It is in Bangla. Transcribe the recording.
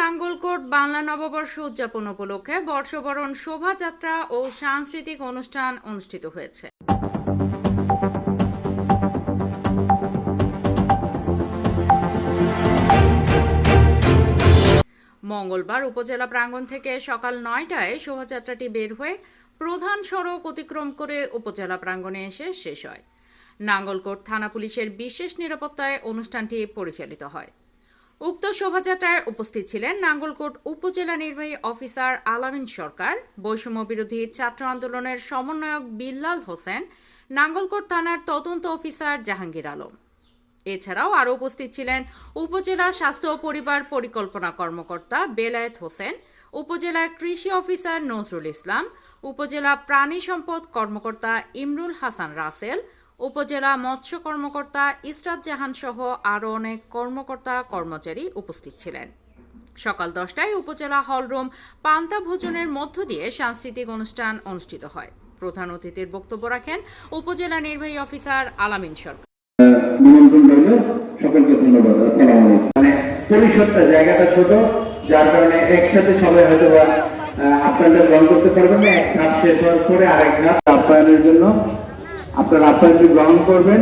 নাঙ্গলকোট বাংলা নববর্ষ উদযাপন উপলক্ষে বর্ষবরণ শোভাযাত্রা ও সাংস্কৃতিক অনুষ্ঠান অনুষ্ঠিত হয়েছে। মঙ্গলবার উপজেলা প্রাঙ্গণ থেকে সকাল ৯টায় শোভাযাত্রাটি বের হয়ে প্রধান সড়ক অতিক্রম করে উপজেলা প্রাঙ্গণে এসে শেষ হয়। নাঙ্গলকোট থানা পুলিশের বিশেষ নিরাপত্তায় অনুষ্ঠানটি পরিচালিত হয়। উক্ত শোভাযাত্রায় উপস্থিত ছিলেন নাঙ্গলকোট উপজেলা নির্বাহী অফিসার আলামিন সরকার, বৈষম্য বিরোধী ছাত্র আন্দোলনের সমন্বয়ক বিল্লাল হোসেন, নাঙ্গলকোট থানার তদন্ত অফিসার জাহাঙ্গীর আলম। এছাড়াও আরও উপস্থিত ছিলেন উপজেলা স্বাস্থ্য ও পরিবার পরিকল্পনা কর্মকর্তা বেলায়েত হোসেন, উপজেলা কৃষি অফিসার নজরুল ইসলাম, উপজেলা প্রাণী সম্পদ কর্মকর্তা ইমরুল হাসান রাসেল, উপজেলা মৎস্য কর্মকর্তা ইসরাত জাহান সহ আরও অনেক কর্মকর্তা কর্মচারী উপস্থিত ছিলেন। সকাল 10টায় উপজেলা হলরুম পান্তা ভোজনের মধ্য দিয়ে সাংস্কৃতিক অনুষ্ঠান অনুষ্ঠিত হয়। প্রধান অতিথির বক্তব্য রাখেন উপজেলা নির্বাহী অফিসার আলামিন সরকার। সকলকে ধন্যবাদ। আসসালামু আলাইকুম। পরিসরটা জায়গাটা ছোট, যার কারণে একসাথে সবাই হয়তো আপনাদের গ্রহণ করতে পারবেন না। এক ধাপ শেষ হওয়ার পরে আরেক ধাপ আপ্যায়নের জন্য আপনারা আপ্যায়নটি গ্রহণ করবেন।